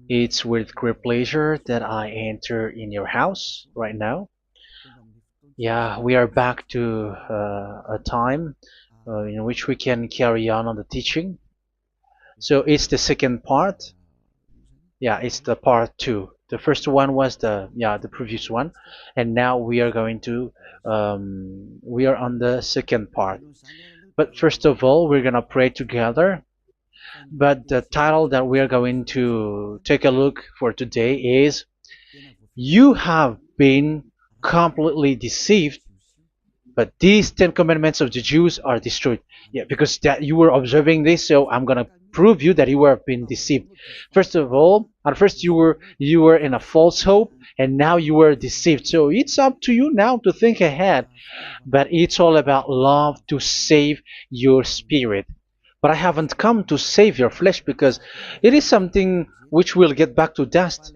It's with great pleasure that I enter in your house right now. Yeah, we are back to a time in which we can carry on the teaching. So it's the second part. Yeah, it's the part two. The first one was the previous one, and now we are going to we are on the second part. But first of all, we're gonna pray together. But the title that we are going to take a look for today is "You have been completely deceived, but these Ten Commandments of the Jews are destroyed." Yeah, because that you were observing this, so I'm gonna prove you that you were being deceived. First of all, at first you were in a false hope, and now you were deceived. So it's up to you now to think ahead. But it's all about love to save your spirit. But I haven't come to save your flesh because it is something which will get back to dust.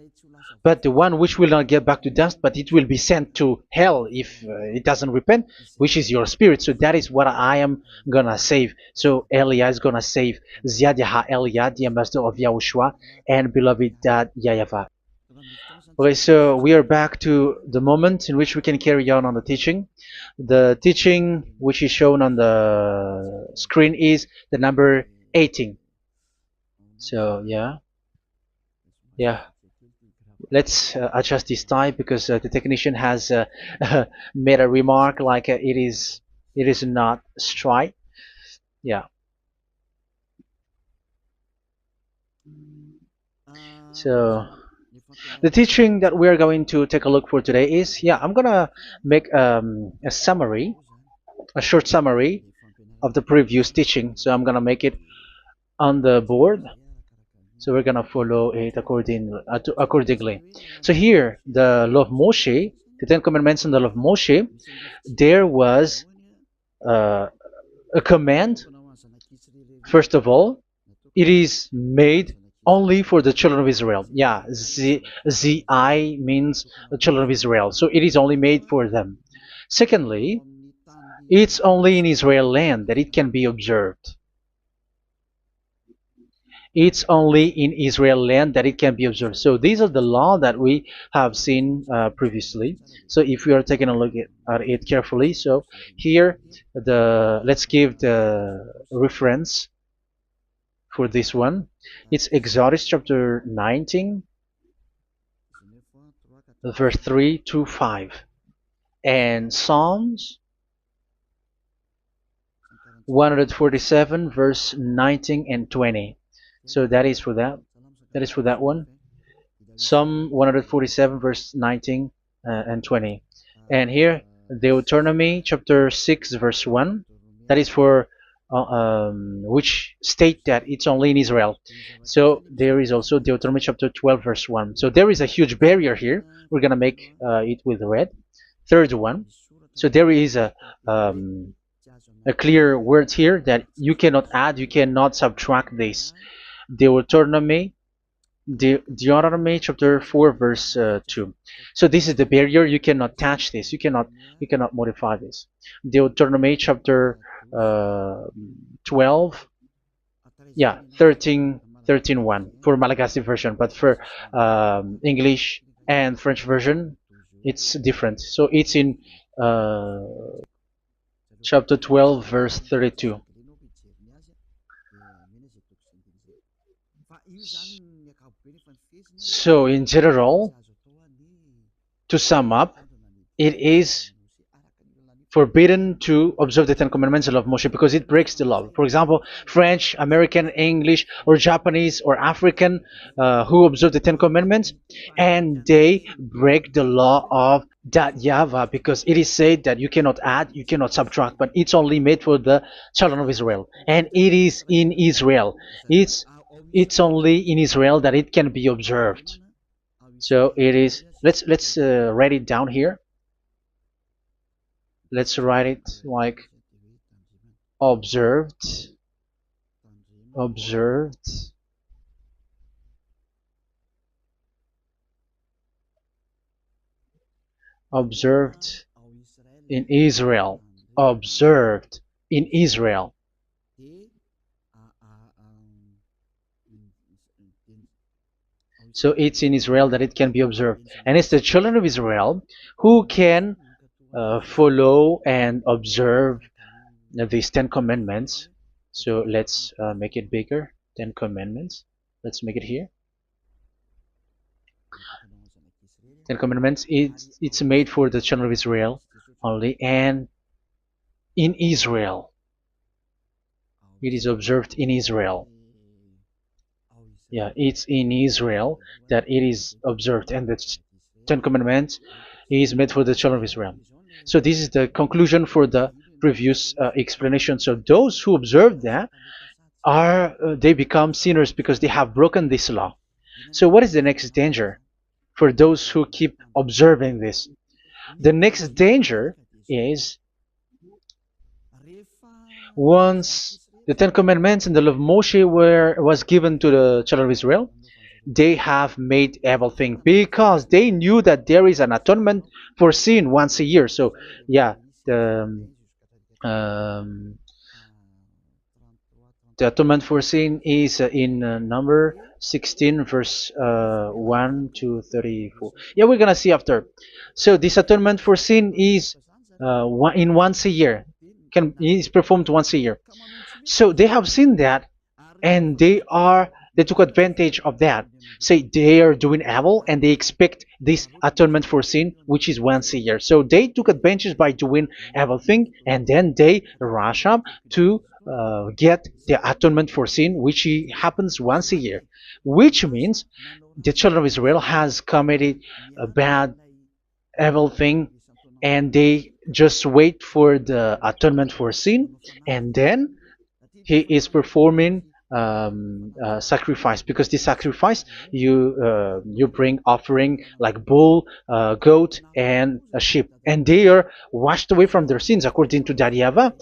But the one which will not get back to dust, but it will be sent to hell if it doesn't repent, which is your spirit. So that is what I am gonna save. So Elia is gonna save Ziadiha Elia, the ambassador of Yahushua, and beloved dad YAHVAH. Okay, so we are back to the moment in which we can carry on the teaching. The teaching which is shown on the screen is the number 18. So yeah, let's adjust this time because the technician has made a remark like it is not straight. Yeah. So the teaching that we are going to take a look for today is, I'm gonna make a summary, a short summary of the previous teaching. So I'm gonna make it on the board. So we're gonna follow it accordingly. So here, the law of Moshe, the Ten Commandments and the law of Moshe, there was uh, a command. First of all, it is made only for the children of Israel. Yeah, Z-I means the children of Israel. So it is only made for them. Secondly, it's only in Israel land that it can be observed. It's only in Israel land that it can be observed. So these are the law that we have seen previously. So if we are taking a look at it carefully, so here let's give the reference for this one. It's Exodus chapter 19, verse 3 to 5, and Psalms 147, verse 19 and 20. So that is for that. That is for that one. Psalm 147, verse 19 and 20. And here, Deuteronomy chapter 6, verse 1. That is for which state that it's only in Israel. So there is also Deuteronomy chapter 12, verse 1. So there is a huge barrier here. We're going to make it with red. Third one. So there is a clear word here that you cannot add, you cannot subtract this. Deuteronomy chapter 4, verse 2. So this is the barrier. You cannot touch this. You cannot modify this. Deuteronomy chapter 12, 13 1 for Malagasy version, but for English and French version, it's different. So it's in uh, chapter 12, verse 32. So in general, to sum up, it is forbidden to observe the Ten Commandments and love Moshe because it breaks the law. For example, French, American, English, or Japanese or African who observe the Ten Commandments and they break the law of that YAHVAH because it is said that you cannot add, you cannot subtract, but it's only made for the children of Israel, and it is in Israel. It's only in Israel that it can be observed. So it is. Let's write it down here. Let's write it like observed, observed, observed in Israel, observed in Israel. So it's in Israel that it can be observed. And it's the children of Israel who can follow and observe these 10 commandments. So let's make it bigger. 10 commandments. Let's make it here. 10 commandments. It's made for the children of Israel only, and in Israel. It is observed in Israel. Yeah, it's in Israel that it is observed, and the 10 commandments is made for the children of Israel. So this is the conclusion for the previous explanation. So those who observe that are they become sinners because they have broken this law. So what is the next danger for those who keep observing this? The next danger is once the Ten Commandments and the law of Moshe was given to the children of Israel, they have made everything because they knew that there is an atonement for sin once a year. So yeah, um, the atonement for sin is in number 16 verse 1 to 34. Yeah, we're gonna see after. So this atonement for sin is in once a year, is performed once a year. So they have seen that, and they took advantage of that. Say they are doing evil and they expect this atonement for sin, which is once a year. So they took advantage by doing evil thing, and then they rush up to get the atonement for sin, which happens once a year, which means the children of Israel has committed a bad evil thing, and they just wait for the atonement for sin, and then he is performing sacrifice, because this sacrifice you bring offering like bull, goat, and a sheep, and they are washed away from their sins according to that YAHVAH,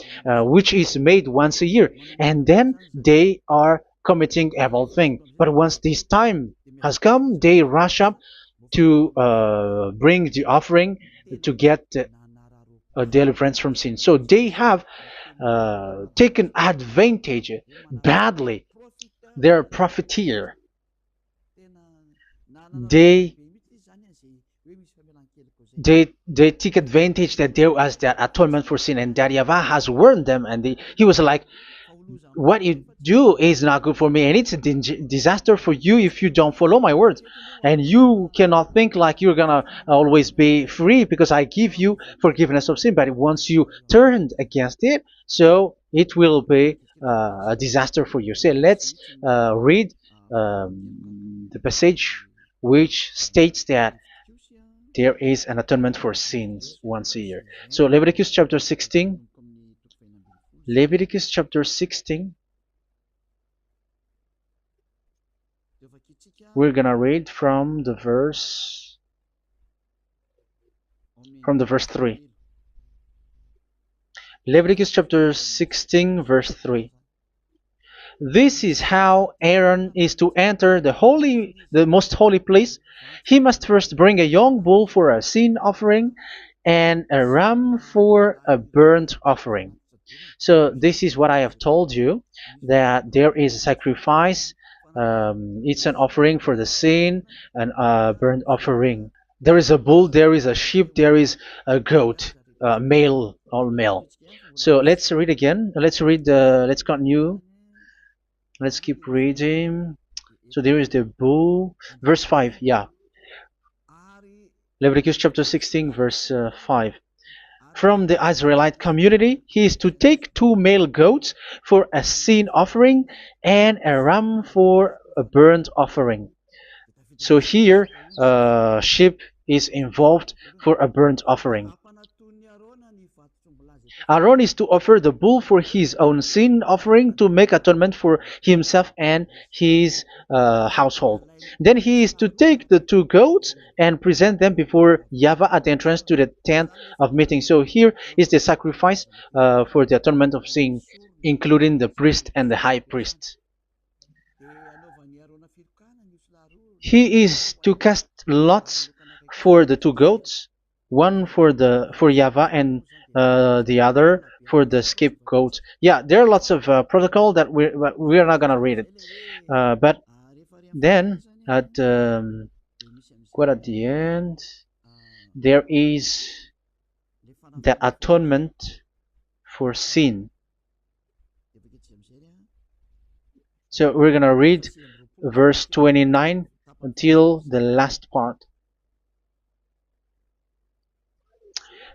which is made once a year, and then they are committing evil thing. But once this time has come, they rush up to bring the offering to get deliverance from sin. So they have taken advantage badly. They're a profiteer. They they take advantage that there was that atonement for sin, and that YAHVAH has warned them, and he was like, what you do is not good for me, and it's a disaster for you if you don't follow my words. And you cannot think like you're gonna always be free because I give you forgiveness of sin, but once you turned against it, so it will be a disaster for you. So let's read the passage which states that there is an atonement for sins once a year. So Leviticus chapter 16. Leviticus chapter 16. We're gonna read from the verse 3. Leviticus chapter 16 verse 3. This is how Aaron is to enter the most holy place. He must first bring a young bull for a sin offering and a ram for a burnt offering. So this is what I have told you, that there is a sacrifice. It's an offering for the sin, and a burnt offering. There is a bull, there is a sheep, there is a goat, male, all male. So let's read again. Let's continue. Let's keep reading. So there is the bull, verse 5. Yeah, Leviticus chapter 16 verse 5. From the Israelite community, he is to take 2 male goats for a sin offering and a ram for a burnt offering. So here, sheep is involved for a burnt offering. Aaron is to offer the bull for his own sin offering to make atonement for himself and his household. Then he is to take the 2 goats and present them before YAHVAH at the entrance to the tent of meeting. So here is the sacrifice for the atonement of sin, including the priest and the high priest. He is to cast lots for the 2 goats, one for YAHVAH and the other for the scapegoat. Yeah, there are lots of protocol that we're not gonna read it, but then At quite at the end, there is the atonement for sin. So we're gonna read verse 29 until the last part.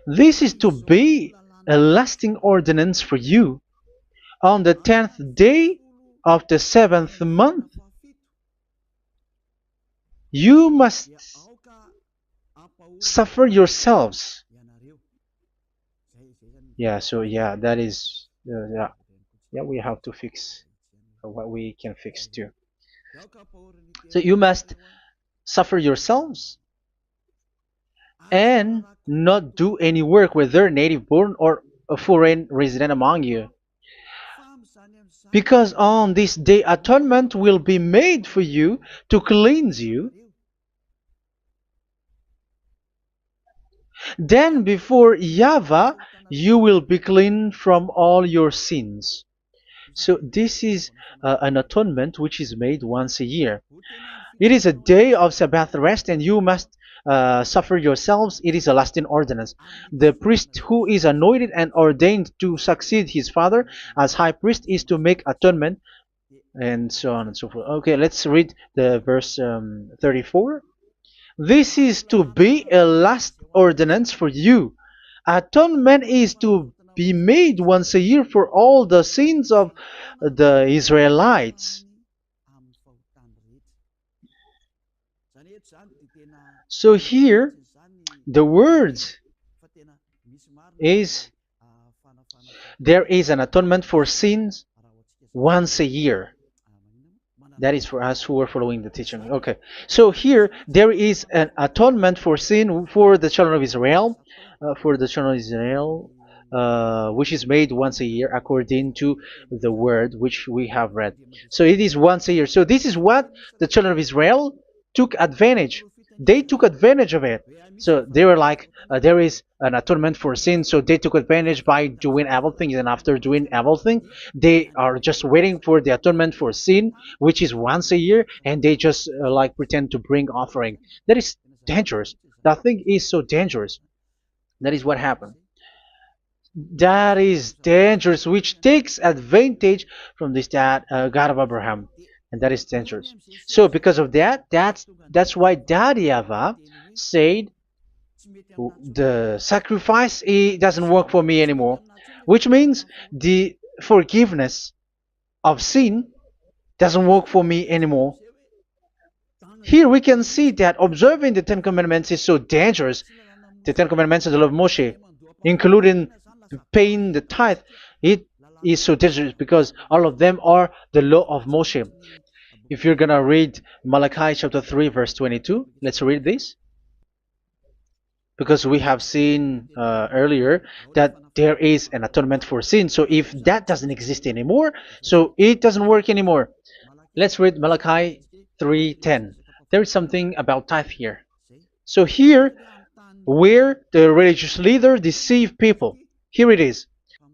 This is to be a lasting ordinance for you. On the 10th day of the 7th month, you must suffer yourselves. Yeah, so yeah, that is, yeah, we have to fix what we can fix too. So you must suffer yourselves and not do any work, whether native born or a foreign resident among you. Because on this day atonement will be made for you to cleanse you. Then before YAHVAH you will be clean from all your sins. So this is an atonement which is made once a year. It is a day of Sabbath rest, and you must suffer yourselves. It is a lasting ordinance. The priest who is anointed and ordained to succeed his father as high priest is to make atonement, and so on and so forth. Okay, let's read the verse 34. This is to be a last ordinance for you. Atonement is to be made once a year for all the sins of the Israelites. So here, the words is there is an atonement for sins once a year. That is for us who are following the teaching. Okay. So here, there is an atonement for sin for the children of Israel, which is made once a year according to the word which we have read. So it is once a year. So this is what the children of Israel took advantage. They took advantage of it. So they were like, there is an atonement for sin. So they took advantage by doing evil things, and after doing evil things, they are just waiting for the atonement for sin, which is once a year, and they just like pretend to bring offering. That is dangerous. That thing is so dangerous. That is what happened. That is dangerous, which takes advantage from this God of Abraham, and that is dangerous. So because of that, that's why Daddy Ava said the sacrifice it doesn't work for me anymore, which means the forgiveness of sin doesn't work for me anymore. Here we can see that observing the Ten Commandments is so dangerous. The Ten Commandments of the law of Moshe, including paying the tithe, it is so dangerous because all of them are the law of Moshe. If you're gonna read Malachi chapter 3 verse 22, let's read this. Because we have seen earlier that there is an atonement for sin. So if that doesn't exist anymore, so it doesn't work anymore. Let's read Malachi 3:10. There is something about tithe here. So here, where the religious leader deceive people, here it is.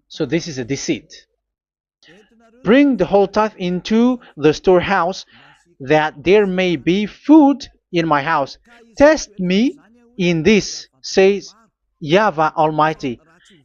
So this is a deceit. Bring the whole tithe into the storehouse, that there may be food in my house. Test me in this, says YAHVAH Almighty,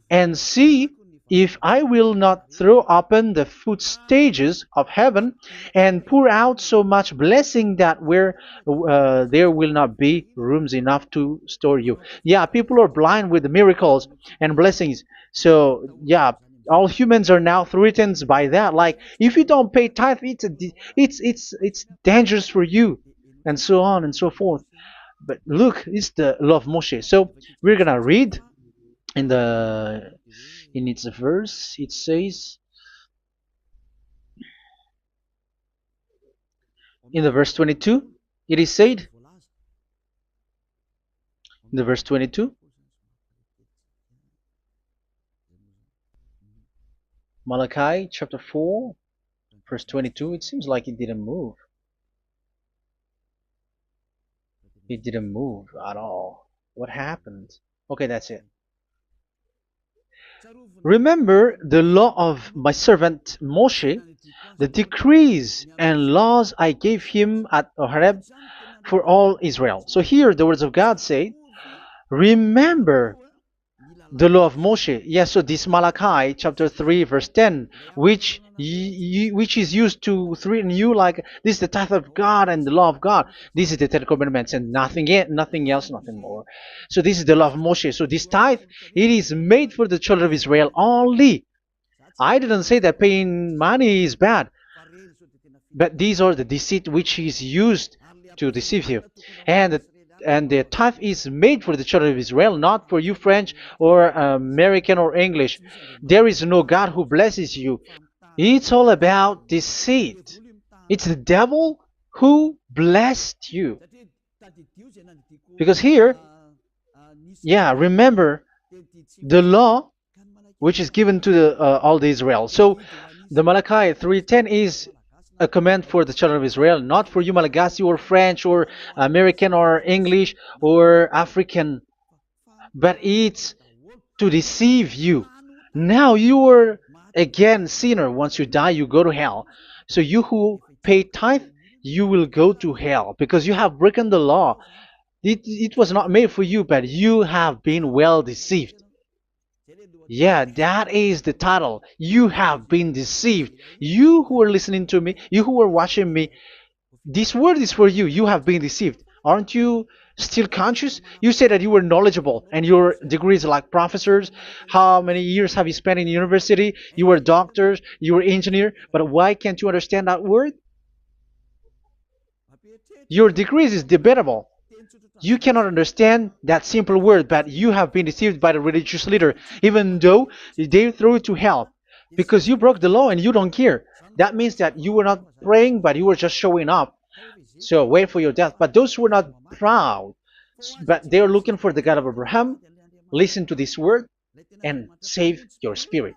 and see if I will not throw open the food stages of heaven and pour out so much blessing that where there will not be rooms enough to store you. Yeah, people are blind with the miracles and blessings. So yeah, all humans are now threatened by that. Like if you don't pay tithe, it's dangerous for you, and so on and so forth. But look, it's the law of Moshe. So we're gonna read in the in its verse. It says in the verse 22. It is said in the verse 22. Malachi chapter 4 verse 22. It seems like it didn't move. It didn't move at all. What happened? Okay, that's it. Remember the law of my servant Moshe, the decrees and laws I gave him at Horeb for all Israel. So here the words of God say, remember the law of Moshe. Yes, so this Malachi chapter 3 verse 10, which is used to threaten you like this is the tithe of God and the law of God. This is the Ten Commandments and nothing else, nothing more. So this is the law of Moshe. So this tithe, it is made for the children of Israel only. I didn't say that paying money is bad, but these are the deceit which is used to deceive you. And the tithe is made for the children of Israel, not for you French or American or English. There is no God who blesses you. It's all about deceit. It's the devil who blessed you. Because here, yeah, remember the law which is given to all the Israel. So the Malachi 3:10 is a command for the children of Israel, not for you Malagasy or French or American or English or African, but it's to deceive you. Now you are again sinner. Once you die, you go to hell. So you who pay tithe, you will go to hell because you have broken the law. It was not made for you, but you have been well deceived. Yeah, that is the title. You have been deceived. You who are listening to me, you who are watching me, this word is for you. You have been deceived. Aren't you still conscious? You said that you were knowledgeable and your degrees are like professors. How many years have you spent in university? You were doctors, you were engineer, but why can't you understand that word? Your degrees is debatable. You cannot understand that simple word, but you have been deceived by the religious leader, even though they threw you to hell because you broke the law and you don't care. That means that you were not praying, but you were just showing up. So wait for your death. But those who are not proud, but they are looking for the God of Abraham, listen to this word and save your spirit.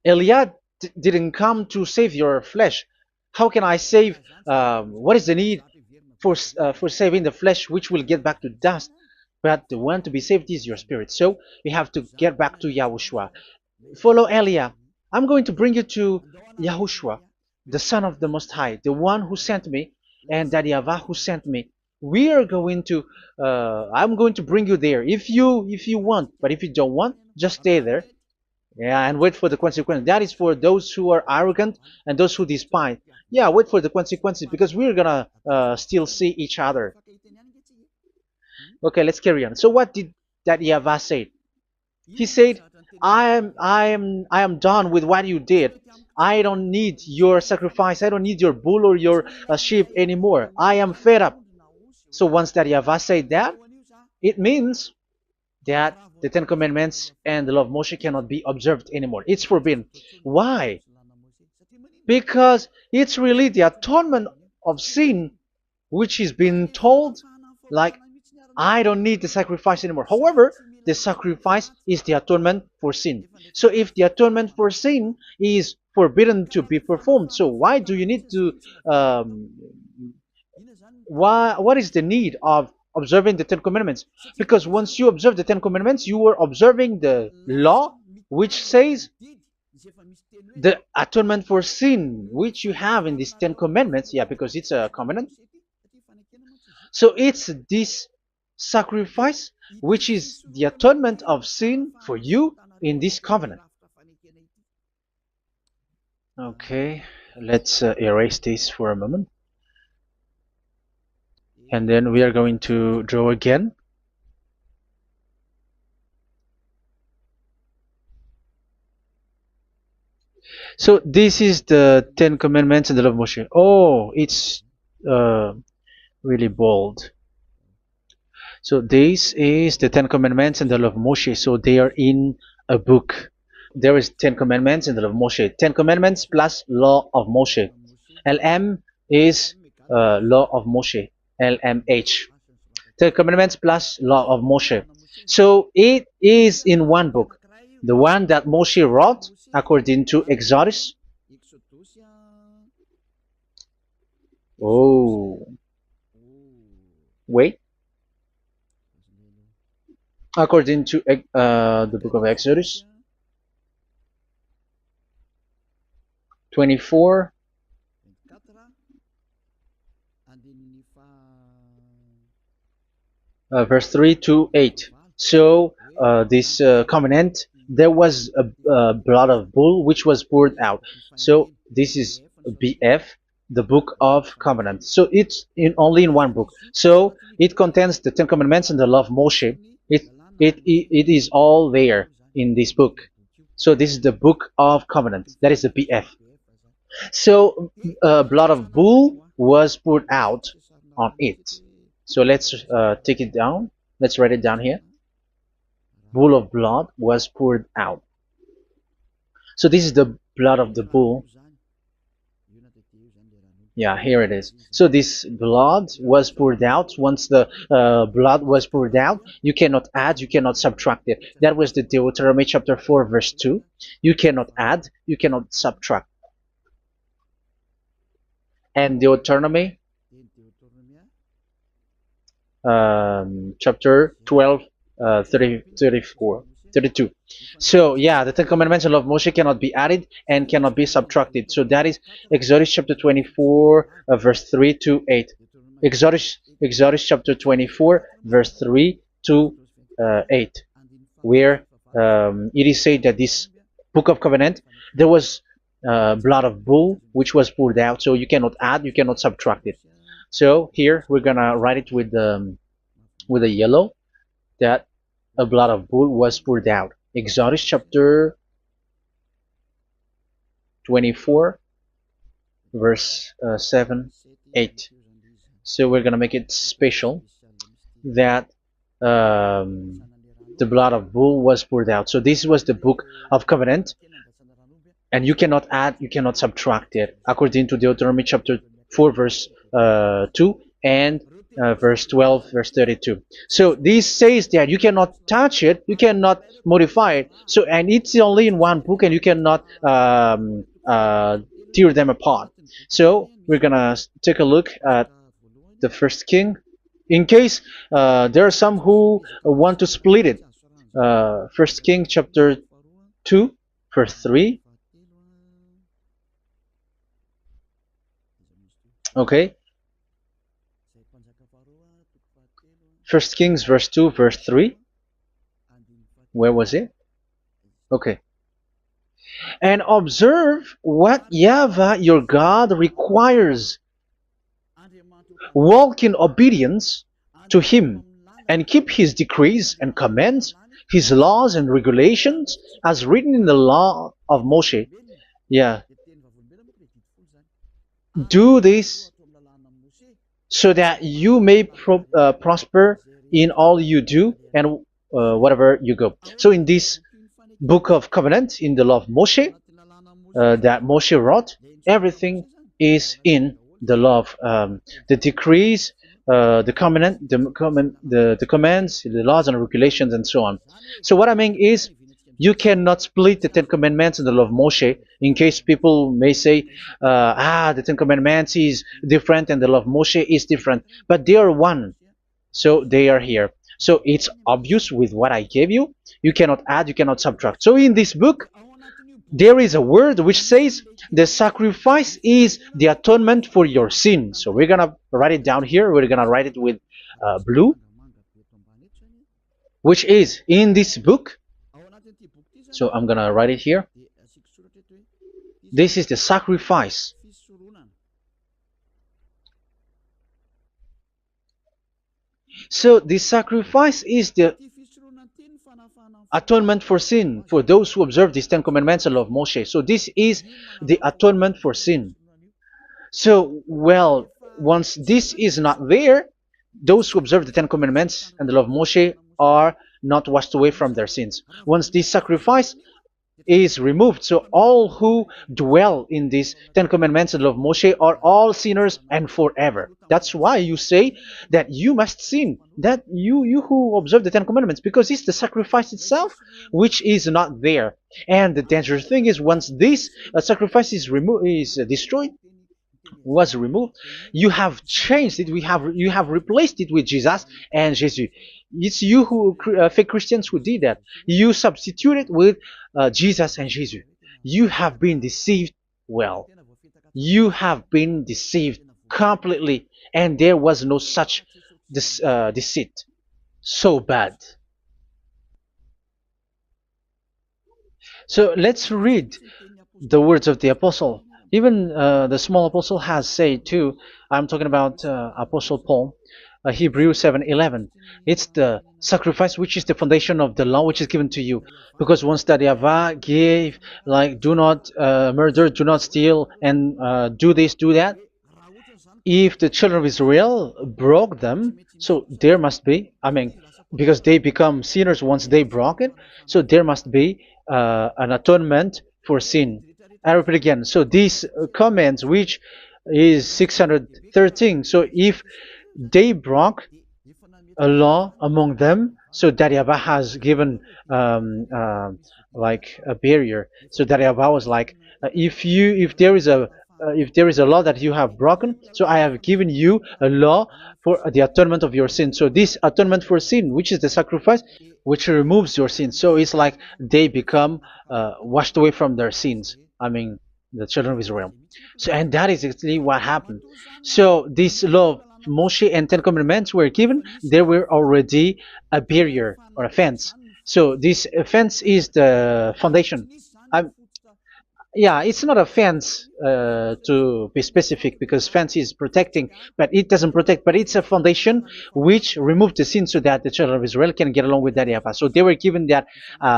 Eliad didn't come to save your flesh. How can I save? What is the need for saving the flesh, which will get back to dust? But the one to be saved is your spirit. So we have to get back to Yahushua. Follow Eliah. I'm going to bring you to Yahushua, the Son of the Most High, the one who sent me, and that YAHVAH who sent me. We are going to. I'm going to bring you there if you want, but if you don't want, just stay there. Yeah, and wait for the consequence. That is for those who are arrogant and those who despise. Yeah, wait for the consequences because we're gonna still see each other. Okay, let's carry on. So what did that YAHVAH say? He said, I am done with what you did. I don't need your sacrifice. I don't need your bull or your sheep anymore. I am fed up. So once that YAHVAH said that, it means that the Ten Commandments and the law of Moshe cannot be observed anymore. It's forbidden. Why? Because it's really the atonement of sin which is being told, like, I don't need the sacrifice anymore. However, the sacrifice is the atonement for sin. So if the atonement for sin is forbidden to be performed, so why do you need to what is the need of observing the Ten Commandments? Because once you observe the Ten Commandments, you are observing the law which says the atonement for sin which you have in these Ten Commandments. Yeah, because it's a covenant. So it's this sacrifice which is the atonement of sin for you in this covenant. Okay, let's erase this for a moment. And then we are going to draw again. So this is the Ten Commandments and the law of Moshe. Oh, it's really bold. So this is the Ten Commandments and the law of Moshe. So they are in a book. There is Ten Commandments and the law of Moshe. Ten Commandments plus law of Moshe. LM is law of Moshe. LMH. Ten Commandments plus law of Moshe. So it is in one book. The one that Moshe wrote according to Exodus. Oh, wait. according to the book of Exodus 24, verse 3 to 8. So this covenant, there was a blood of bull which was poured out. So this is BF, the book of covenant. So it's only in one book. So it contains the Ten Commandments and the law of Moshe. It is all there in this book. So this is the book of covenant. That is the BF. So blood of bull was poured out on it. So let's take it down. Let's write it down here. Bull of blood was poured out. So this is the blood of the bull. Yeah, here it is. So this blood was poured out. Once the blood was poured out, you cannot add, you cannot subtract it. That was the Deuteronomy chapter 4, verse 2. You cannot add, you cannot subtract. And Deuteronomy chapter 12, 32. So yeah, the Ten Commandments and law of Moshe cannot be added and cannot be subtracted. So that is Exodus chapter 24, verse 3 to 8. Exodus chapter 24, verse 3 to 8, where it is said that this book of covenant, there was blood of bull which was poured out. So you cannot add, you cannot subtract it. So here we're gonna write it with a yellow, that a blood of bull was poured out. Exodus chapter 24, verse 7, 8. So we're gonna make it special that the blood of bull was poured out. So this was the book of covenant, and you cannot add, you cannot subtract it, according to Deuteronomy chapter 4, verse 2 and verse 12, verse 32. So this says that you cannot touch it, you cannot modify it. So, and it's only in one book, and you cannot tear them apart. So we're gonna take a look at the first king, in case there are some who want to split it. First King chapter 2, verse 3. Okay. First Kings verse 2, verse 3. Where was it? Okay. And observe what YAHVAH your God requires. Walk in obedience to him, and keep his decrees and commands, his laws and regulations, as written in the law of Moshe. Yeah. Do this so that you may prosper in all you do and whatever you go. So in this book of covenant, in the law of Moshe, that Moshe wrote, everything is in the law of the decrees, the covenant, the commands, the laws and regulations, and so on. So what I mean is, you cannot split the Ten Commandments and the law of Moshe. In case people may say, the Ten Commandments is different and the law of Moshe is different, but they are one. So they are here. So it's obvious with what I gave you. You cannot add, you cannot subtract. So in this book, there is a word which says the sacrifice is the atonement for your sin. So we're gonna write it down here. We're gonna write it with blue, which is in this book. So I'm gonna write it here. This is the sacrifice. So the sacrifice is the atonement for sin for those who observe these Ten Commandments and law of Moshe. So this is the atonement for sin. So, well, once this is not there, those who observe the Ten Commandments and the law of Moshe are not washed away from their sins. Once this sacrifice is removed, so all who dwell in these Ten Commandments and law of Moshe are all sinners and forever. That's why you say that you must sin, that you who observe the Ten Commandments, because it's the sacrifice itself which is not there. And the dangerous thing is, once this sacrifice is destroyed, was removed. You have changed it. You have replaced it with Jesus and Jesus. It's you who fake Christians who did that. You substituted with Jesus and Jesus. You have been deceived. Well, you have been deceived completely, and there was no such deceit. So bad. So let's read the words of the apostle. Even the small apostle has said too. I'm talking about Apostle Paul, Hebrews 7:11. It's the sacrifice which is the foundation of the law which is given to you. Because once that YAHVAH gave, like, do not murder, do not steal, and do this, do that. If the children of Israel broke them, so there must be, I mean, because they become sinners once they broke it, so there must be an atonement for sin. I repeat again. So these comments, which is 613, so if they broke a law among them, so that YAHVAH has given like a barrier. So that YAHVAH was like, if there is a law that you have broken, so I have given you a law for the atonement of your sin. So this atonement for sin, which is the sacrifice, which removes your sin. So it's like they become washed away from their sins. I mean, the children of Israel. So, and that is exactly what happened. So this law of Moshe and Ten Commandments were given. There were already a barrier or a fence. So this fence is the foundation. I'm, yeah, it's not a fence to be specific, because fence is protecting, but it doesn't protect. But it's a foundation which removed the sin so that the children of Israel can get along with that YAHVAH. So they were given that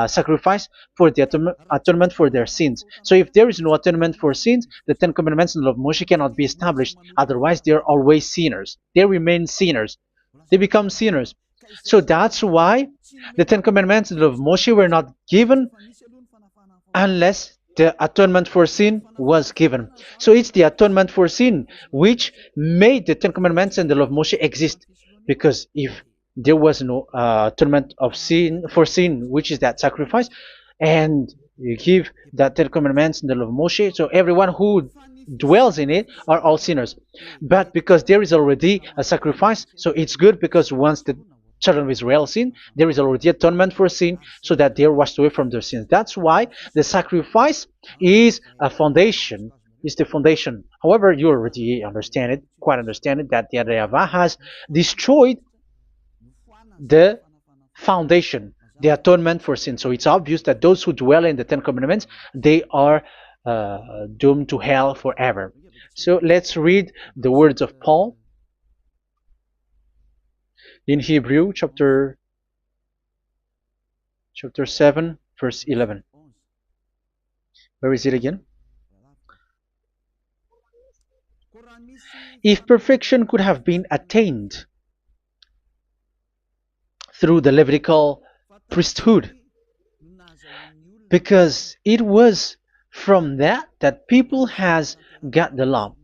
sacrifice for the atonement for their sins. So if there is no atonement for sins, the Ten Commandments and the law of Moshe cannot be established. Otherwise, they are always sinners. They remain sinners. They become sinners. So that's why the Ten Commandments and the law of Moshe were not given unless the atonement for sin was given. So it's the atonement for sin which made the Ten Commandments and the law of Moshe exist. Because if there was no atonement of sin for sin, which is that sacrifice, and you give that Ten Commandments and the law of Moshe, so everyone who dwells in it are all sinners. But because there is already a sacrifice, so it's good, because once the children of Israel sin, there is already atonement for sin, so that they are washed away from their sins. That's why the sacrifice is a foundation, is the foundation. However, you already understand it, quite understand it, that the YAHVAH has destroyed the foundation, the atonement for sin. So it's obvious that those who dwell in the Ten Commandments, they are doomed to hell forever. So let's read the words of Paul in Hebrew chapter 7 verse 11. Where is it again? If perfection could have been attained through the Levitical priesthood, because it was from that people has got the law.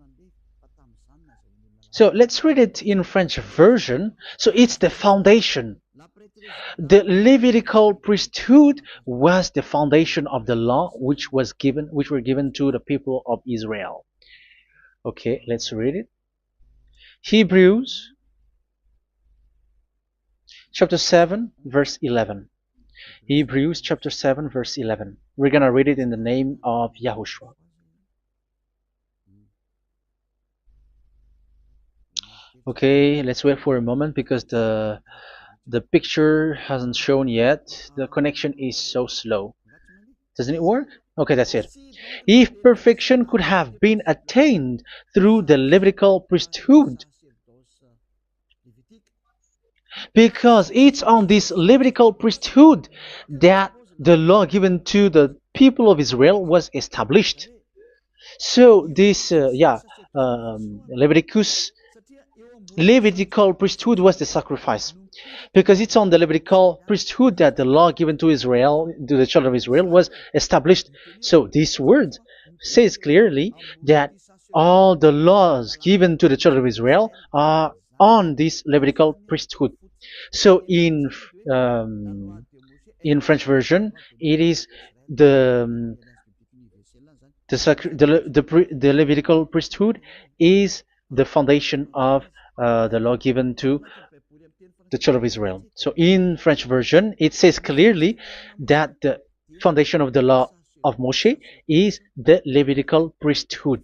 So let's read it in French version. So it's the foundation. The Levitical priesthood was the foundation of the law which were given to the people of Israel. Okay, let's read it. Hebrews chapter 7 verse 11. Hebrews chapter 7 verse 11. We're gonna read it in the name of YAHOSHUAH. Okay, let's wait for a moment, because the picture hasn't shown yet. The connection is so slow. Doesn't it work? Okay, that's it. If perfection could have been attained through the Levitical priesthood, because it's on this Levitical priesthood that the law given to the people of Israel was established. So this, Levitical priesthood was the sacrifice, because it's on the Levitical priesthood that the law given to Israel, to the children of Israel, was established. So this word says clearly that all the laws given to the children of Israel are on this Levitical priesthood. So in French version, it is the The Levitical priesthood is the foundation of the law given to the children of Israel. So in French version, it says clearly that the foundation of the law of Moshe is the Levitical priesthood.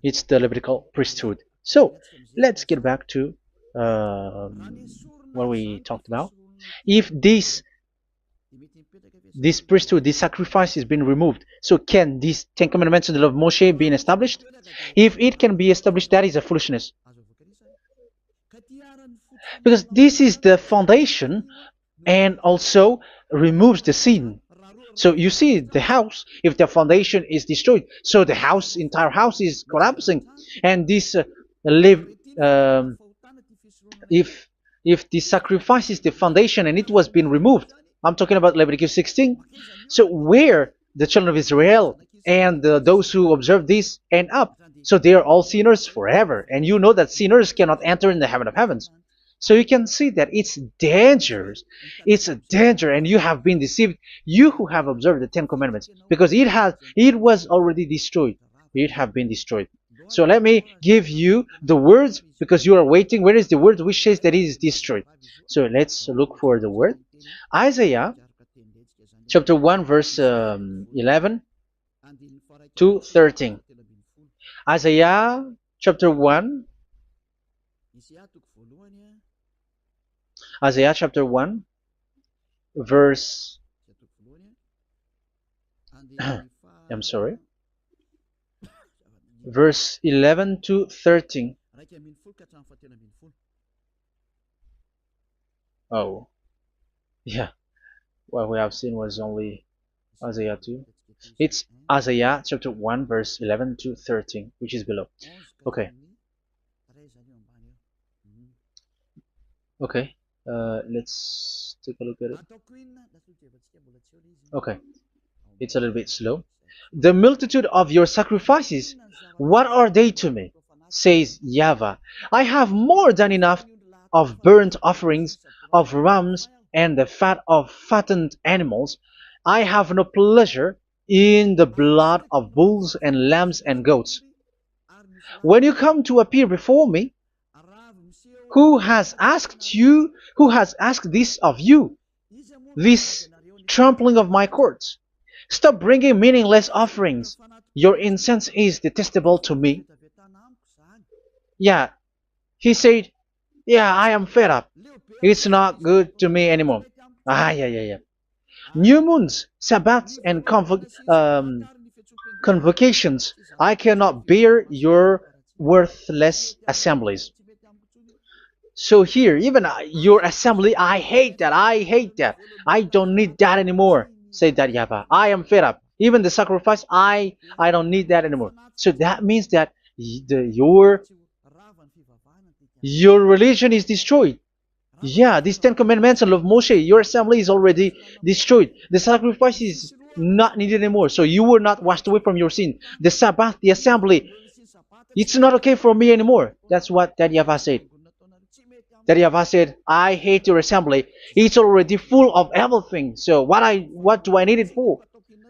It's the Levitical priesthood. So let's get back to what we talked about. If this priesthood, this sacrifice is being removed, so can these 10 commandments in the law of Moshe be established? If it can be established, that is a foolishness. Because this is the foundation and also removes the sin. So you see the house, if the foundation is destroyed, so the house, entire house is collapsing. And this if the sacrifice is the foundation and it was being removed, I'm talking about Leviticus 16. So where the children of Israel and those who observe this end up? So they are all sinners forever. And you know that sinners cannot enter in the heaven of heavens. So you can see that it's dangerous. It's a danger, and you have been deceived, you who have observed the 10 commandments, because it was already destroyed. It have been destroyed. So let me give you the words, because you are waiting. Where is the word which says that it is destroyed? So let's look for the word. Isaiah chapter 1 verse 11 to 13. Isaiah chapter 1 verse I'm sorry, verse 11 to 13. Oh, yeah. What we have seen was only Isaiah 2. It's Isaiah chapter 1 verse 11 to 13, which is below. Okay. Okay. Let's take a look at it. Okay. It's a little bit slow. The multitude of your sacrifices, what are they to me? Says YAHVAH. I have more than enough of burnt offerings, of rams, and the fat of fattened animals. I have no pleasure in the blood of bulls and lambs and goats. When you come to appear before me, who has asked this of you, this trampling of my courts? Stop bringing meaningless offerings. Your incense is detestable to me. Yeah, he said, yeah, I am fed up. It's not good to me anymore. Yeah. New moons, Sabbaths, and convocations. I cannot bear your worthless assemblies. So here, even your assembly, I hate that. I don't need that anymore. Say that YAHVAH. I am fed up. Even the sacrifice, I don't need that anymore. So that means that your religion is destroyed. Yeah, these 10 commandments and love Moshe, your assembly is already destroyed. The sacrifice is not needed anymore. So you were not washed away from your sin. The Sabbath, the assembly, it's not okay for me anymore. That's what that YAHVAH said. That YAHVAH said, I hate your assembly. It's already full of everything. So what do I need it for?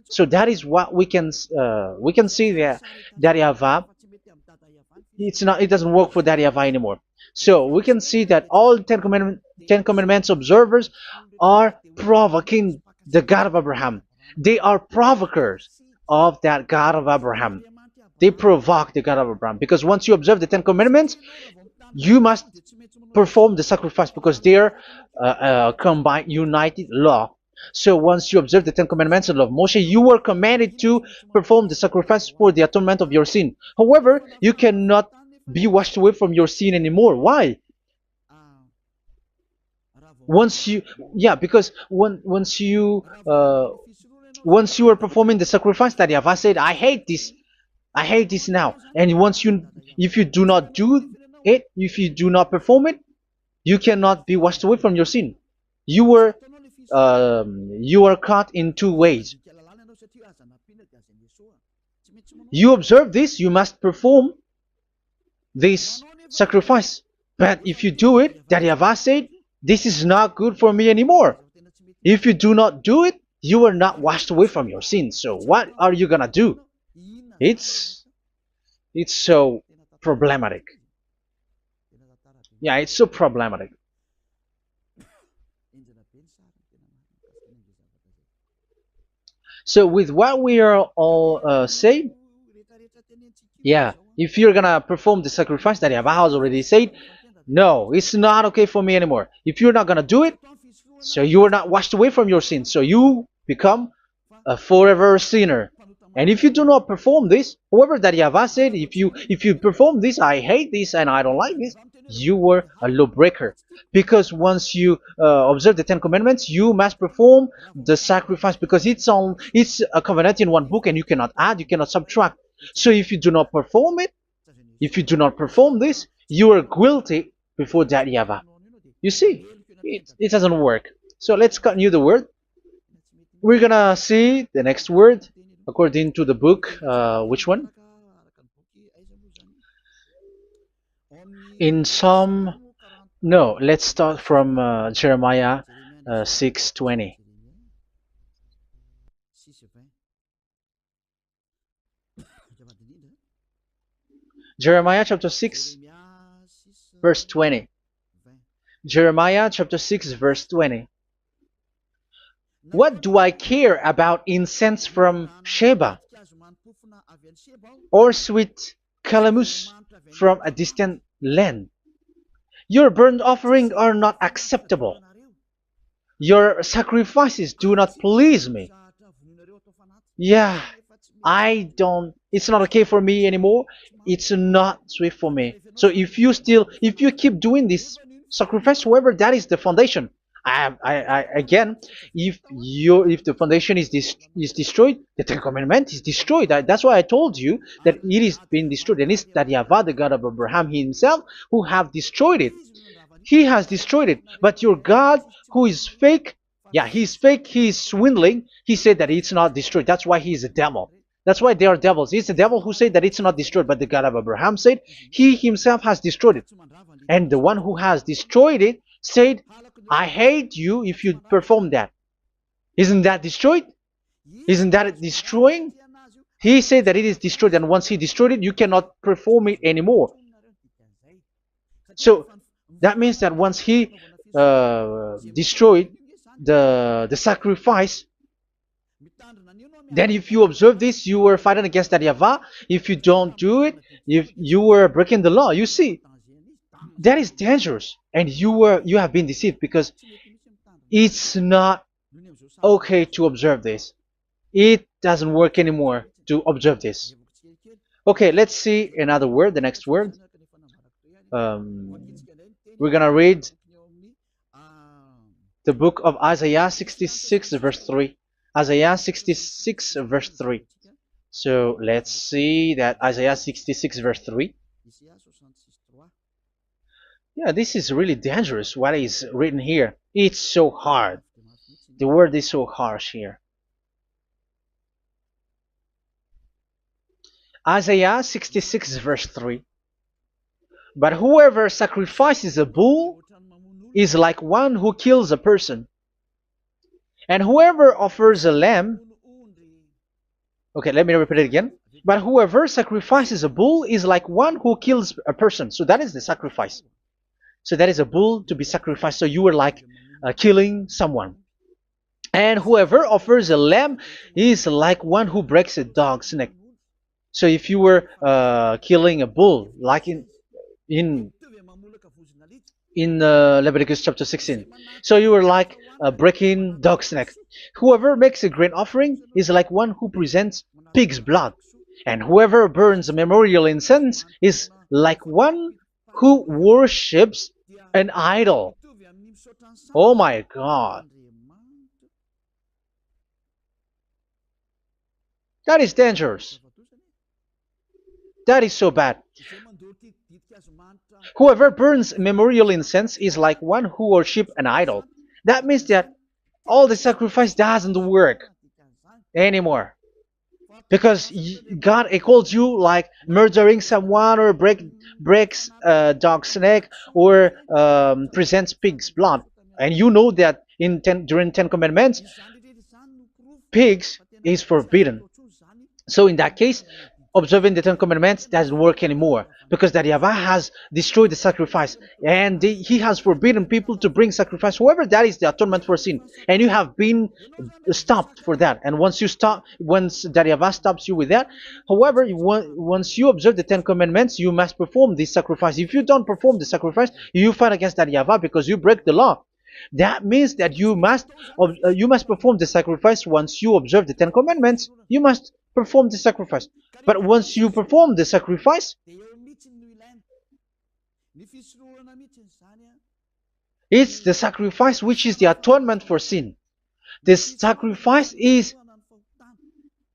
So that is what we can see there. That YAHVAH, it doesn't work for that YAHVAH anymore. So we can see that all 10 commandments observers are provoking the God of Abraham. They are provokers of that God of Abraham. They provoke the God of Abraham, because once you observe the 10 commandments, you must perform the sacrifice, because they are combined, united law. So once you observe the 10 commandments and love Moshe, you were commanded to perform the sacrifice for the atonement of your sin. However, you cannot be washed away from your sin anymore. Why? Because once you are performing the sacrifice that YAHVAH said, I hate this now, and if you do not do it, if you do not perform it, you cannot be washed away from your sin. You are caught in two ways. You observe this, you must perform this sacrifice. But if you do it, that YAHVAH said, this is not good for me anymore. If you do not do it, you are not washed away from your sins. So what are you gonna do? It's it's so problematic. Yeah, it's so problematic. So with what we are all saying, yeah, if you're gonna perform the sacrifice that YAHVAH has already said, no, it's not okay for me anymore. If you're not gonna do it, so you are not washed away from your sins, so you become a forever sinner. And if you do not perform this, whoever that YAHVAH said, if you perform this, I hate this and I don't like this, you were a lawbreaker. Because once you observe the Ten Commandments, you must perform the sacrifice because it's a covenant in one book and you cannot add, you cannot subtract. So if you do not perform it, if you do not perform this, you are guilty before that YAHVAH. You see, it doesn't work. So let's continue the word. We're gonna see the next word according to the book. Which one? In Psalm. No, let's start from Jeremiah 6:20. Jeremiah chapter 6, verse 20. Jeremiah chapter 6, verse 20. What do I care about incense from Sheba or sweet calamus from a distant land? Your burnt offerings are not acceptable. Your sacrifices do not please me. Yeah, it's not okay for me anymore. It's not sweet for me. So if you keep doing this sacrifice, however, that is the foundation. Again, if the foundation is destroyed, the Ten Commandment is destroyed. That's why I told you that it is being destroyed, and it's that YAHVAH, the God of Abraham himself, who have destroyed it. He has destroyed it. But your God, who is fake, yeah, he's fake, he's swindling. He said that it's not destroyed. That's why he is a devil. That's why they are devils. It's the devil who said that it's not destroyed, but the God of Abraham said he himself has destroyed it. And the one who has destroyed it said, I hate you if you perform that. Isn't that destroyed? Isn't that destroying? He said that it is destroyed, and once he destroyed it, you cannot perform it anymore. So that means that once he destroyed the sacrifice, then if you observe this, you were fighting against that YAHVAH. If you don't do it, if you were breaking the law, you see, that is dangerous, and you have been deceived because it's not okay to observe this. It doesn't work anymore to observe this. Okay, let's see another word, the next word. We're gonna read the book of Isaiah 66 verse 3. Isaiah 66 verse 3. So let's see that Isaiah 66 verse 3. Yeah, this is really dangerous what is written here. It's so hard. The word is so harsh here. Isaiah 66 verse 3. But whoever sacrifices a bull is like one who kills a person. And whoever offers a lamb... Okay, let me repeat it again. But whoever sacrifices a bull is like one who kills a person. So that is the sacrifice. So that is a bull to be sacrificed. So you were like killing someone. And whoever offers a lamb is like one who breaks a dog's neck. So if you were killing a bull, like in Leviticus chapter 16, so you were like breaking dog's neck. Whoever makes a grain offering is like one who presents pig's blood. And whoever burns a memorial incense is like one who worships an idol. Oh my God. That is dangerous. That is so bad. Whoever burns memorial incense is like one who worships an idol. That means that all the sacrifice doesn't work anymore. Because God calls you like murdering someone or breaks a dog's neck or presents pig's blood. And you know that during 10 Commandments, pigs is forbidden. So in that case, observing the Ten Commandments doesn't work anymore because that Yahweh has destroyed the sacrifice and he has forbidden people to bring sacrifice. However, that is the atonement for sin, and you have been stopped for that. And once you stop, once that Yahweh stops you with that, however, once you observe the Ten Commandments, you must perform this sacrifice. If you don't perform the sacrifice, you fight against that Yahweh because you break the law. That means that you must perform the sacrifice. Once you observe the Ten Commandments, you must perform the sacrifice. But once you perform the sacrifice, it's the sacrifice which is the atonement for sin. This sacrifice is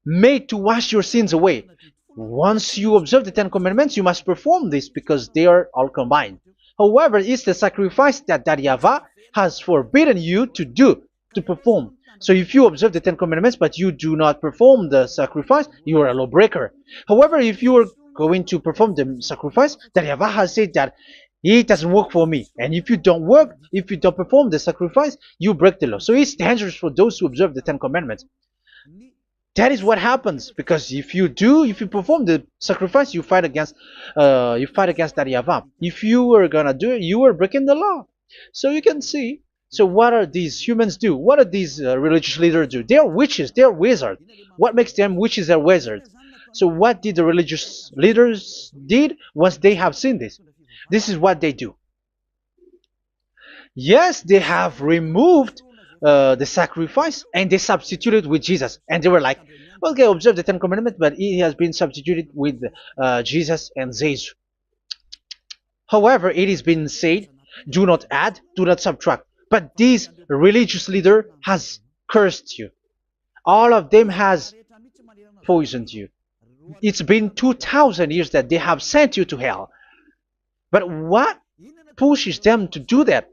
made to wash your sins away. Once you observe the Ten Commandments, you must perform this because they are all combined. However, it's the sacrifice that Yahweh has forbidden you to do, to perform. So if you observe the Ten Commandments but you do not perform the sacrifice, you are a lawbreaker. However, if you are going to perform the sacrifice, that Yahweh has said that it doesn't work for me. And if you don't perform the sacrifice, you break the law. So it's dangerous for those who observe the Ten Commandments. That is what happens, because if you perform the sacrifice, you fight against that Yahweh. If you are gonna do it, you are breaking the law. So you can see. So what are these humans do? What are these religious leaders do? They are witches. They are wizards. What makes them witches and wizards? So what did the religious leaders did once they have seen this? This is what they do. Yes, they have removed the sacrifice and they substituted with Jesus, and they were like, okay, observe the Ten Commandments, but it has been substituted with Jesus and Jesus. However, it has been said, do not add, do not subtract. But this religious leader has cursed you. All of them has poisoned you. It's been 2,000 years that they have sent you to hell. But what pushes them to do that?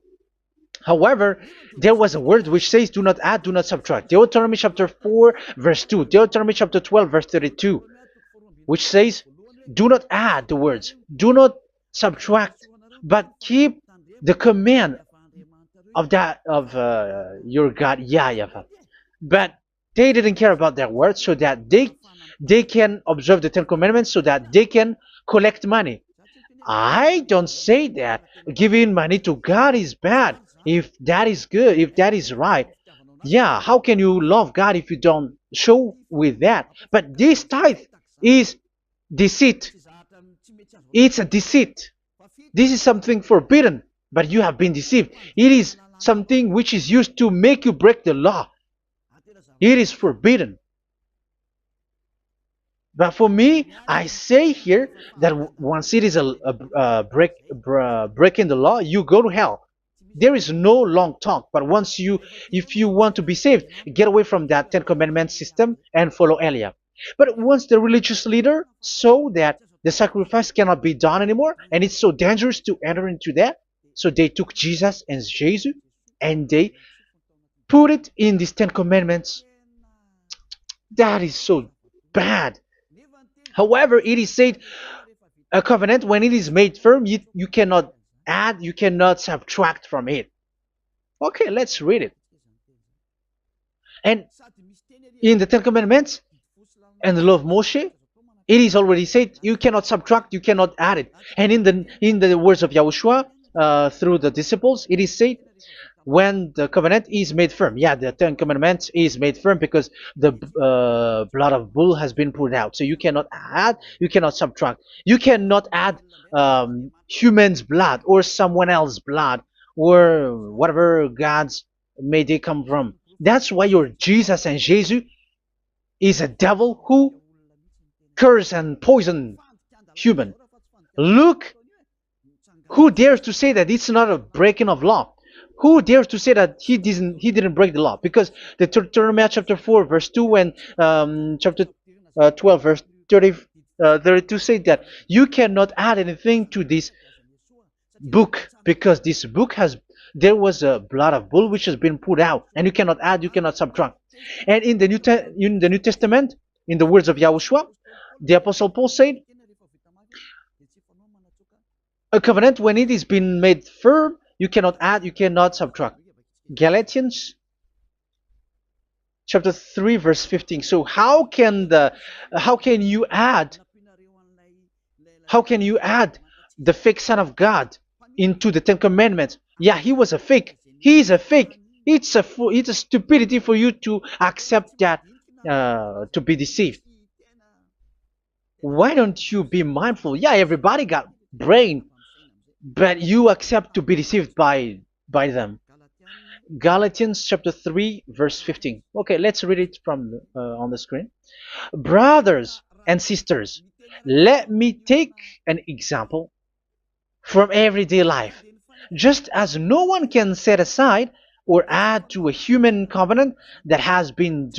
However, there was a word which says, do not add, do not subtract. Deuteronomy chapter 4, verse 2. Deuteronomy chapter 12, verse 32. Which says, do not add the words. Do not subtract. But keep the command of your God, YAHVAH. But they didn't care about their words, so that they can observe the Ten Commandments, so that they can collect money. I don't say that giving money to God is bad. If that is good, if that is right, yeah, how can you love God if you don't show with that? But this tithe is deceit. It's a deceit. This is something forbidden, but you have been deceived. It is something which is used to make you break the law. It is forbidden. But for me, I say here that once it is breaking the law, you go to hell. There is no long talk. But if you want to be saved, get away from that Ten Commandments system and follow Eliah. But once the religious leader saw that the sacrifice cannot be done anymore, and it's so dangerous to enter into that, so they took Jesus and Jesus and they put it in these Ten Commandments. That is so bad. However, it is said, a covenant, when it is made firm, you cannot add, you cannot subtract from it. Okay, let's read it. And in the Ten Commandments and the law of Moshe, it is already said, you cannot subtract, you cannot add it. And in the words of YAHOSHUAH, through the disciples, it is said, when the covenant is made firm. Yeah, the Ten Commandments is made firm because the blood of bull has been poured out. So you cannot add, you cannot subtract. You cannot add human's blood or someone else's blood or whatever gods may they come from. That's why your Jesus and Jesus is a devil who curse and poison human. Look, who dares to say that it's not a breaking of law? Who dares to say that he didn't break the law? Because the Deuteronomy chapter 4 verse 2 and chapter 12 verse 32 say that you cannot add anything to this book, because this book there was a blood of bull which has been put out, and you cannot add, you cannot subtract. And in the New Testament, in the words of YAHOSHUAH, the Apostle Paul said, a covenant, when it is been made firm, you cannot add, you cannot subtract. Galatians chapter 3 verse 15. So how can you add How can you add the fake Son of God into the Ten Commandments? Yeah, he was a fake. He is a fake. It's a stupidity for you to accept that, to be deceived. Why don't you be mindful? Yeah, everybody got brain, but you accept to be deceived by them. Galatians chapter 3 verse 15. Okay, let's read it from on the screen. Brothers and sisters, let me take an example from everyday life. Just as no one can set aside or add to a human covenant that has been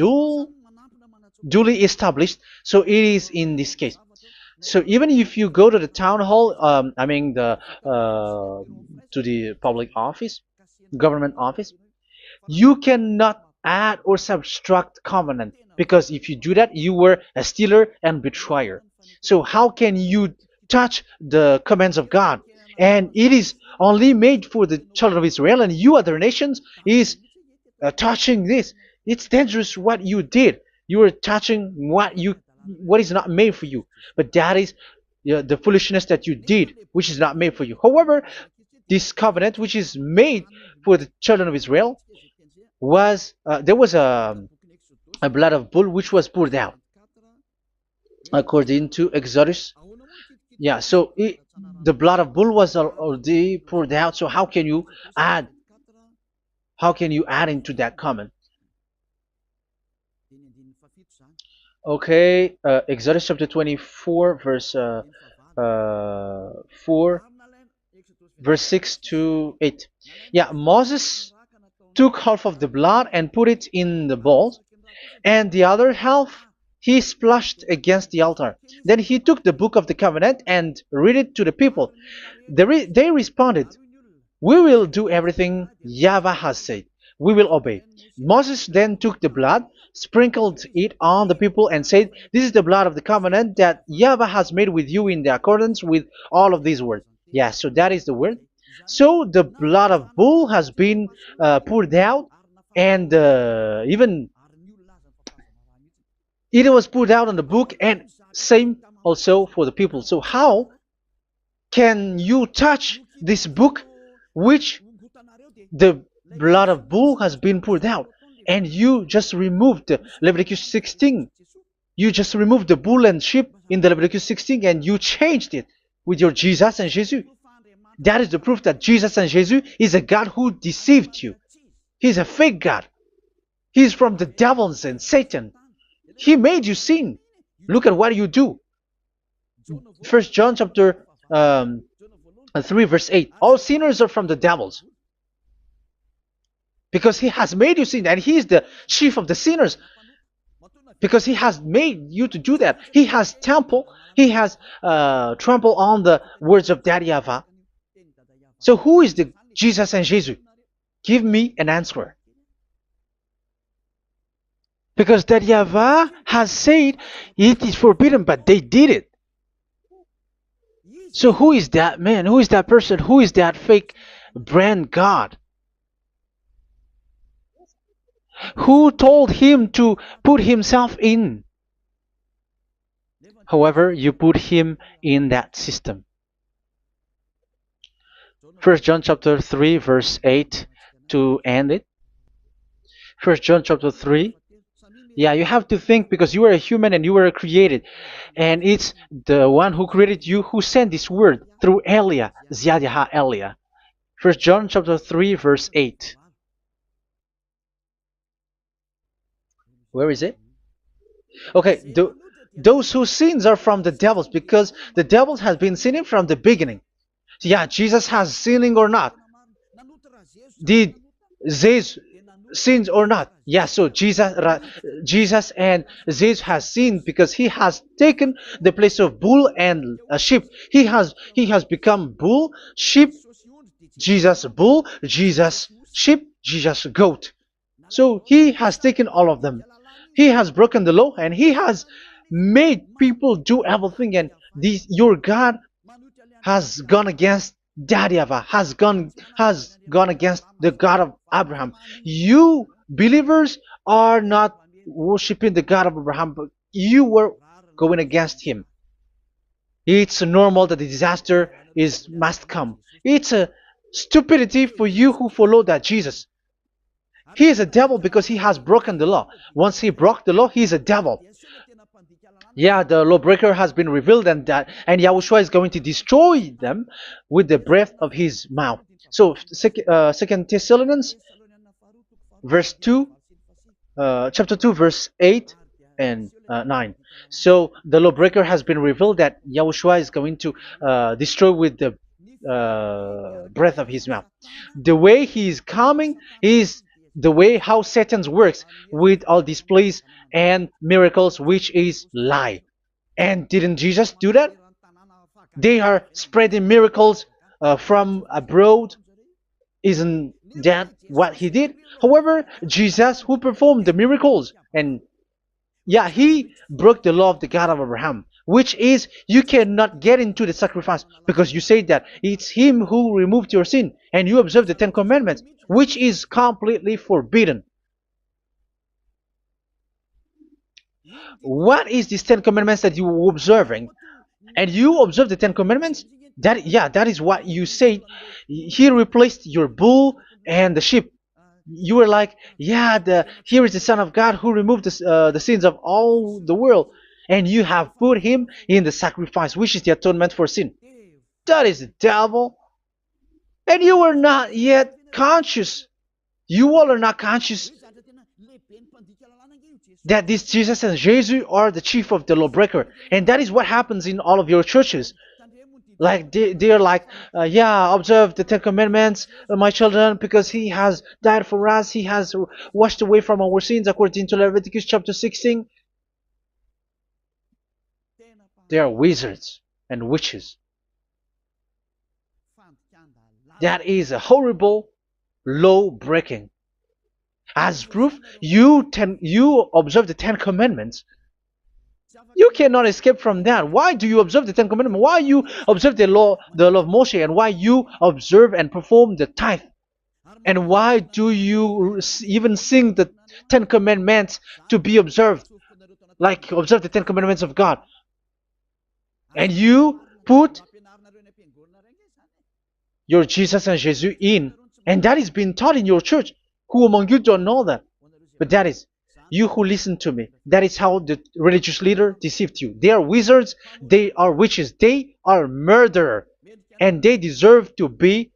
duly established, so it is in this case. So even if you go to the town hall, I mean to the public office, government office, you cannot add or subtract covenant, because if you do that, you were a stealer and betrayer. So how can you touch the commands of God? And it is only made for the children of Israel, and you other nations is touching this. It's dangerous what you did. You are touching what is not made for you. But that is the foolishness that you did, which is not made for you. However, this covenant, which is made for the children of Israel, was there was a blood of bull which was poured out according to Exodus. Yeah, so the blood of bull was already poured out. So add how can you add into that comment? Okay, Exodus chapter 24 verse 4 verse 6 to 8. Yeah, Moses took half of the blood and put it in the bowl, and the other half he splashed against the altar. Then he took the book of the covenant and read it to the people. They responded, "We will do everything YAHVAH has said. We will obey." Moses then took the blood, sprinkled it on the people, and said, "This is the blood of the covenant that YAHVAH has made with you in the accordance with all of these words." Yeah, so that is the word. So the blood of bull has been poured out, and even it was poured out on the book, and same also for the people. So how can you touch this book which the blood of bull has been poured out, and you just removed Leviticus 16? You just removed the bull and sheep in the Leviticus 16, and you changed it with your Jesus and Jesus. That is the proof that Jesus and Jesus is a God who deceived you. He's a fake God. He's from the devils and Satan. He made you sin. Look at what you do. First John chapter 3 verse 8. All sinners are from the devils, because he has made you sin, and he is the chief of the sinners, because he has made you to do that. He has trampled on the words of Daddy YAHVAH. So who is the Jesus and Jesus? Give me an answer. Because Daddy YAHVAH has said it is forbidden, but they did it. So who is that man? Who is that person? Who is that fake brand God? Who told him to put himself in? However, you put him in that system. First John chapter 3 verse 8 to end it. First John chapter 3. Yeah, you have to think, because you are a human and you were created. And it's the one who created you who sent this word through Elia, Ziadiha Elia. First John chapter 3 verse 8. Where is it? Okay, those whose sins are from the devils, because the devils has been sinning from the beginning. Yeah, Jesus has sinning or not? Did Jesus sins or not? Yeah, so Jesus and Jesus has sinned, because he has taken the place of bull and a sheep. He has become bull, sheep, Jesus bull, Jesus sheep, Jesus goat. So he has taken all of them. He has broken the law, and he has made people do everything, and your God has gone against Daddy YAHVAH, has gone against the God of Abraham. You believers are not worshiping the God of Abraham, but you were going against him. It's normal that the disaster is must come. It's a stupidity for you who follow that Jesus. He is a devil because he has broken the law. Once he broke the law, he is a devil. Yeah, the lawbreaker has been revealed, and Yahushua is going to destroy them with the breath of his mouth. So, Second Thessalonians, verse 2, chapter 2, verse 8 and 9. So the lawbreaker has been revealed that Yahushua is going to destroy with the breath of his mouth. The way he is coming is the way how Satan works with all displays and miracles, which is lie. And didn't Jesus do that? They are spreading miracles from abroad. Isn't that what he did? However, Jesus, who performed the miracles, and yeah, he broke the law of the God of Abraham, which is you cannot get into the sacrifice because you say that it's him who removed your sin, and you observe the Ten Commandments, which is completely forbidden. What is these Ten Commandments that you were observing? And you observe the Ten Commandments? That is what you say. He replaced your bull and the sheep. You were like, yeah, here is the Son of God who removed the sins of all the world, and you have put him in the sacrifice, which is the atonement for sin. That is the devil. And you are not yet conscious. You all are not conscious that this Jesus and Jesus are the chief of the lawbreaker. And that is what happens in all of your churches. Like they are like, yeah, observe the Ten Commandments, my children, because he has died for us. He has washed away from our sins according to Leviticus chapter 16. They are wizards and witches. That is a horrible law breaking. As proof, you observe the Ten Commandments. You cannot escape from that. Why do you observe the Ten Commandments? Why you observe the law of Moshe, and why you observe and perform the tithe? And why do you even sing the Ten Commandments to be observed? Like observe the Ten Commandments of God. And you put your Jesus and Jesus in. And that is being taught in your church. Who among you don't know that? But that is you who listen to me. That is how the religious leader deceived you. They are wizards. They are witches. They are murderers. And they deserve to be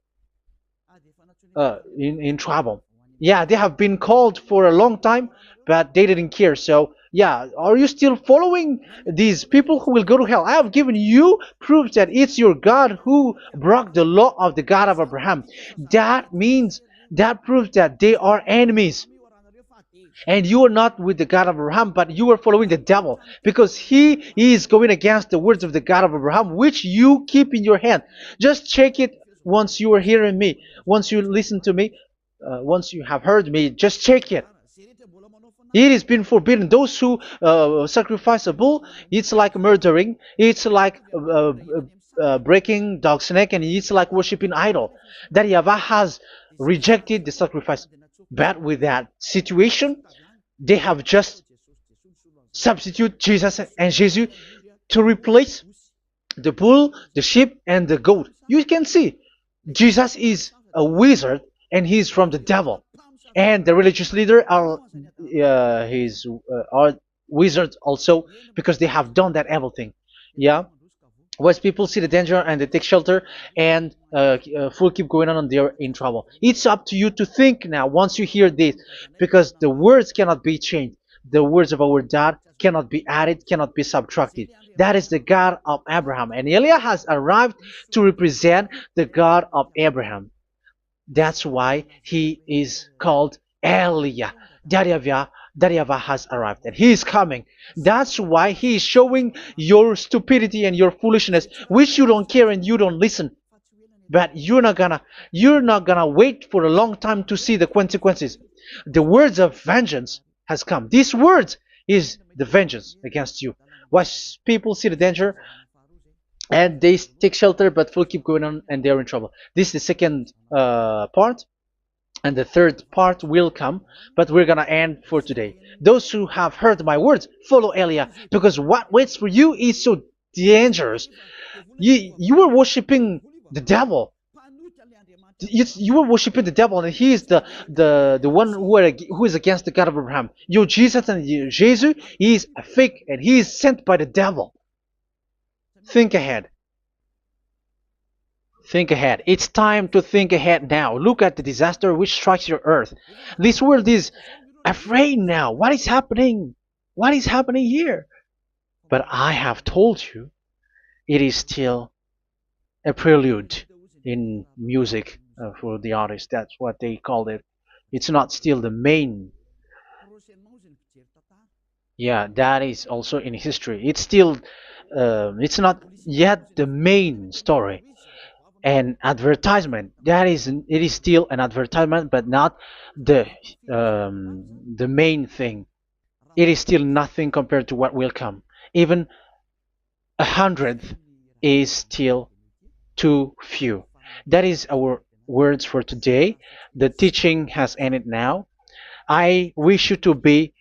in trouble. Yeah, they have been called for a long time, but they didn't care. So, yeah, are you still following these people who will go to hell? I have given you proof that it's your God who broke the law of the God of Abraham. That means, that proves that they are enemies. And you are not with the God of Abraham, but you are following the devil, because he is going against the words of the God of Abraham, which you keep in your hand. Just check it once you are hearing me, once you listen to me, once you have heard me, just check it. It has been forbidden. Those who sacrifice a bull, it's like murdering, it's like breaking dog's neck, and it's like worshiping idol. That YAHVAH has rejected the sacrifice. But with that situation, they have just substitute Jesus and Jesus to replace the bull, the sheep, and the goat. You can see Jesus is a wizard, and he's from the devil. And the religious leader are are wizards also, because they have done that evil thing. Yeah. Once people see the danger and they take shelter, and full keep going on, and they're in trouble. It's up to you to think now once you hear this, because the words cannot be changed. The words of our God cannot be added, cannot be subtracted. That is the God of Abraham, and Eliah has arrived to represent the God of Abraham. That's why he is called Eliah. YAHVAH has arrived, and he is coming. That's why he is showing your stupidity and your foolishness, which you don't care and you don't listen. But you're not gonna wait for a long time to see the consequences. The words of vengeance has come. These words is the vengeance against you. Once people see the danger and they take shelter, but will keep going on, and they're in trouble. This is the second part. And the third part will come, but we're gonna end for today. Those who have heard my words, follow Eliah, because what waits for you is so dangerous. You were worshiping the devil. You were worshiping the devil, and he is the one who is against the God of Abraham. Your Jesus and your Jesus, he is a fake, and he is sent by the devil. Think ahead. Think ahead. It's time to think ahead now. Look at the disaster which strikes your earth. This world is afraid now. What is happening? What is happening here? But I have told you, it is still a prelude in music for the artist. That's what they called it. It's not still the main. Yeah, that is also in history. It's still, it's not yet the main story. And advertisement, that is, it is still an advertisement, but not the the main thing. It is still nothing compared to what will come. Even a hundredth is still too few. That is our words for today. The teaching has ended now. I wish you to be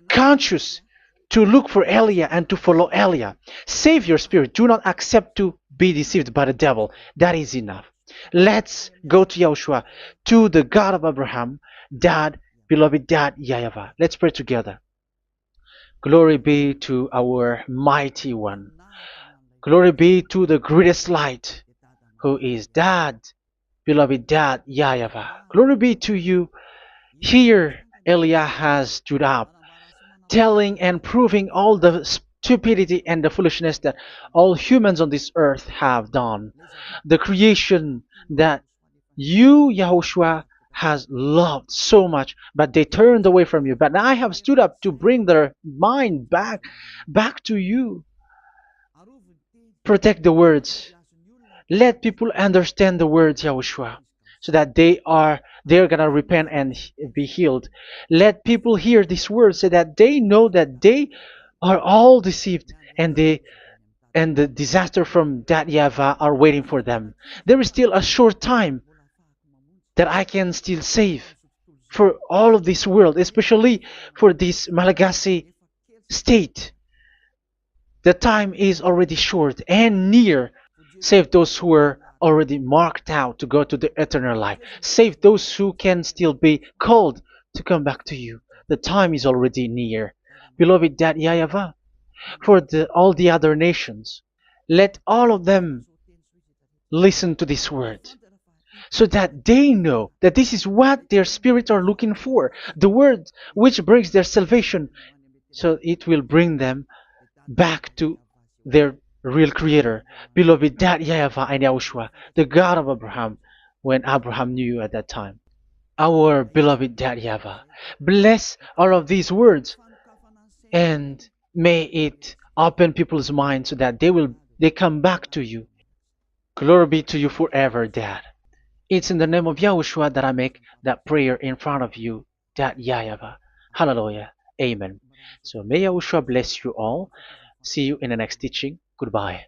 conscious, to look for Elia and to follow Elia. Save your spirit. Do not accept to be deceived by the devil. That is enough. Let's go to Yahushua, to the God of Abraham, Dad, beloved Dad, YAHVAH. Let's pray together. Glory be to our mighty one. Glory be to the greatest light, who is Dad, beloved Dad, YAHVAH. Glory be to you. Here, Elia has stood up, telling and proving all the stupidity and the foolishness that all humans on this earth have done. The creation that you, Yahushua, has loved so much, but they turned away from you. But now I have stood up to bring their mind back to you. Protect the words. Let people understand the words, Yahushua, so that they're gonna repent and be healed. Let people hear these words so that they know that they are all deceived, and the disaster from that YAHVAH are waiting for them. There is still a short time that I can still save for all of this world, especially for this Malagasy state. The time is already short and near. Save those who are already marked out to go to the eternal life. Save those who can still be called to come back to you. The time is already near. Beloved Dad YAHVAH, for all the other nations, let all of them listen to this word, so that they know that this is what their spirits are looking for, the word which brings their salvation, so it will bring them back to their real creator, beloved Dad YAHVAH and Yahushua, the God of Abraham, when Abraham knew you at that time. Our beloved Dad YAHVAH, bless all of these words, and may it open people's minds so that they come back to you. Glory be to you forever, Dad. It's in the name of Yahushua that I make that prayer in front of you, Dad YAHVAH. Hallelujah. Amen. So may Yahushua bless you all. See you in the next teaching. Goodbye.